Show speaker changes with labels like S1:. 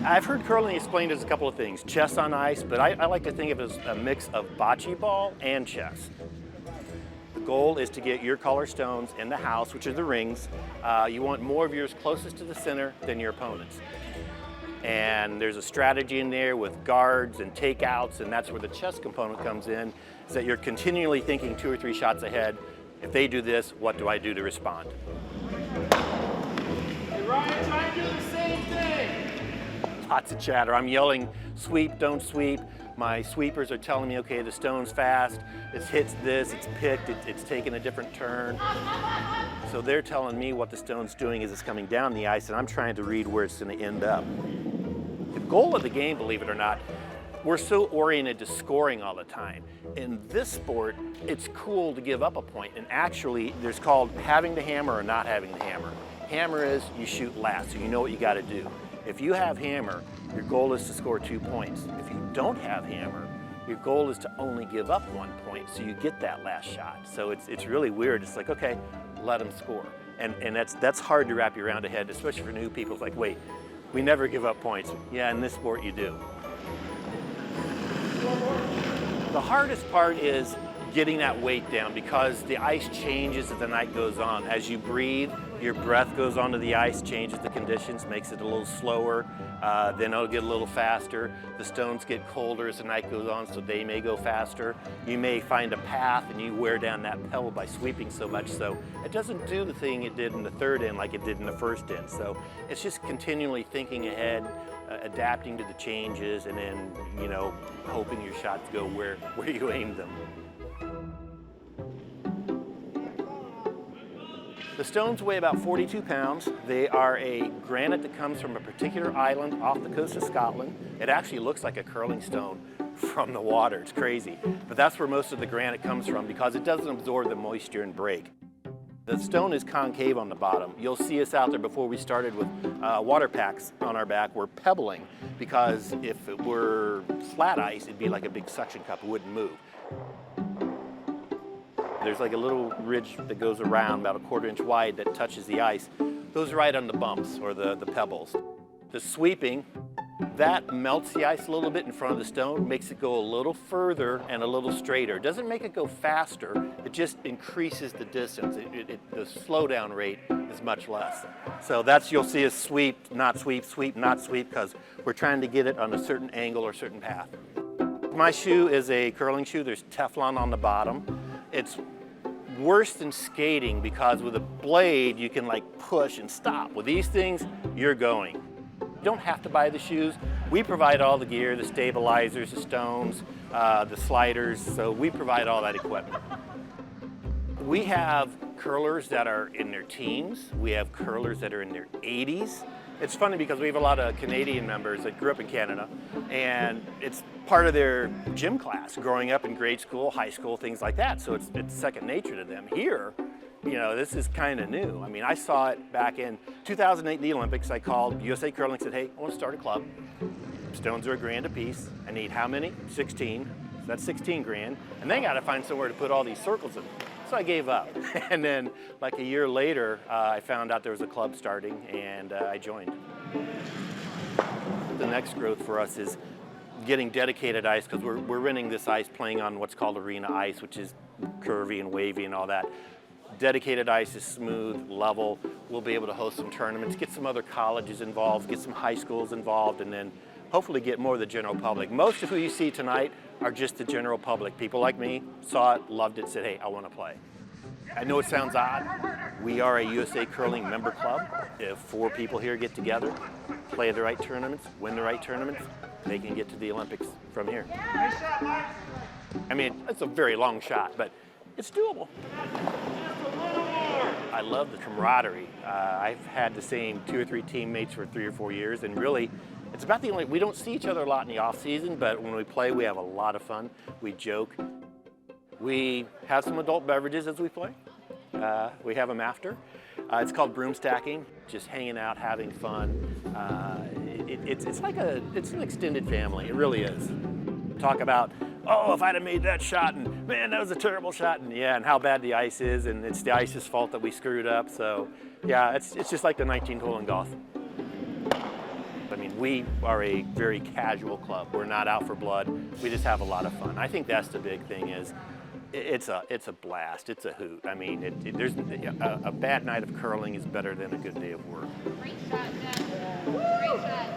S1: I've heard curling explained as a couple of things. Chess on ice, but I like to think of it as a mix of bocce ball and chess. The goal is to get your color stones in the house, which are the rings. You want more of yours closest to the center than your opponent's. And there's a strategy in there with guards and takeouts, and that's where the chess component comes in, is that you're continually thinking 2 or 3 shots ahead. If they do this, what do I do to respond?
S2: Hey Ryan, try and do the same thing.
S1: Lots of chatter. I'm yelling, sweep, don't sweep. My sweepers are telling me, okay, the stone's fast, it hits this, it's picked, it's taken a different turn. So they're telling me what the stone's doing as it's coming down the ice, and I'm trying to read where it's going to end up. The goal of the game, believe it or not, we're so oriented to scoring all the time. In this sport, it's cool to give up a point, and actually there's called having the hammer or not having the hammer. Hammer is you shoot last, so you know what you got to do. If you have hammer, your goal is to score 2 points. If you don't have hammer, your goal is to only give up 1 point, so you get that last shot. So it's really weird. It's like, okay, let them score. And that's hard to wrap your around head, especially for new people. It's like, wait, we never give up points. Yeah, in this sport you do. The hardest part is getting that weight down because the ice changes as the night goes on. As you breathe, your breath goes onto the ice, changes the conditions, makes it a little slower, then it'll get a little faster. The stones get colder as the night goes on, so they may go faster. You may find a path and you wear down that pebble by sweeping so much, so it doesn't do the thing it did in the third end like it did in the first end. So it's just continually thinking ahead, adapting to the changes, and then, you know, hoping your shots go where you aimed them. The stones weigh about 42 pounds. They are a granite that comes from a particular island off the coast of Scotland. It actually looks like a curling stone from the water. It's crazy. But that's where most of the granite comes from because it doesn't absorb the moisture and break. The stone is concave on the bottom. You'll see us out there before we started with water packs on our back. We're pebbling because if it were flat ice, it'd be like a big suction cup. It wouldn't move. There's like a little ridge that goes around about a 1/4 inch wide that touches the ice. Those are right on the bumps or the pebbles. The sweeping, that melts the ice a little bit in front of the stone, makes it go a little further and a little straighter. It doesn't make it go faster, it just increases the distance. The slowdown rate is much less. So that's, you'll see us sweep, not sweep, sweep, not sweep, because we're trying to get it on a certain angle or certain path. My shoe is a curling shoe. There's Teflon on the bottom. It's worse than skating because with a blade you can like push and stop. With these things, you're going. You don't have to buy the shoes. We provide all the gear, the stabilizers, the stones, the sliders, so we provide all that equipment. We have curlers that are in their teens. We have curlers that are in their 80s. It's funny because we have a lot of Canadian members that grew up in Canada, and it's part of their gym class, growing up in grade school, high school, things like that. So it's second nature to them. Here, you know, this is kind of new. I mean, I saw it back in 2008 in the Olympics. I called USA Curling and said, hey, I want to start a club. Stones are $1,000 a piece. I need how many? 16. So that's 16 grand. And they got to find somewhere to put all these circles in. So I gave up. And then like a year later, I found out there was a club starting and I joined. The next growth for us is getting dedicated ice because we're renting this ice playing on what's called arena ice, which is curvy and wavy and all that. Dedicated ice is smooth, level. We'll be able to host some tournaments, get some other colleges involved, get some high schools involved, and then hopefully get more of the general public. Most of who you see tonight are just the general public. People like me saw it, loved it, said, hey, I want to play. I know it sounds odd. We are a USA Curling member club. If 4 people here get together, play the right tournaments, win the right tournaments, they can get to the Olympics from here. I mean, it's a very long shot, but it's doable. I love the camaraderie. I've had the same 2 or 3 teammates for 3 or 4 years, and really, it's about the only, we don't see each other a lot in the off season, but when we play, we have a lot of fun. We joke. We have some adult beverages as we play. We have them after. It's called broom stacking, just hanging out, having fun. It's an extended family, it really is. Talk about, oh, if I'd have made that shot, and man, that was a terrible shot, and yeah, and how bad the ice is, and it's the ice's fault that we screwed up. So yeah, it's just like the 19th hole in golf. I mean, we are a very casual club. We're not out for blood. We just have a lot of fun. I think that's the big thing is it's a blast. It's a hoot. I mean, there's a bad night of curling is better than a good day of work.
S3: Great shot, Jeff. Great shot.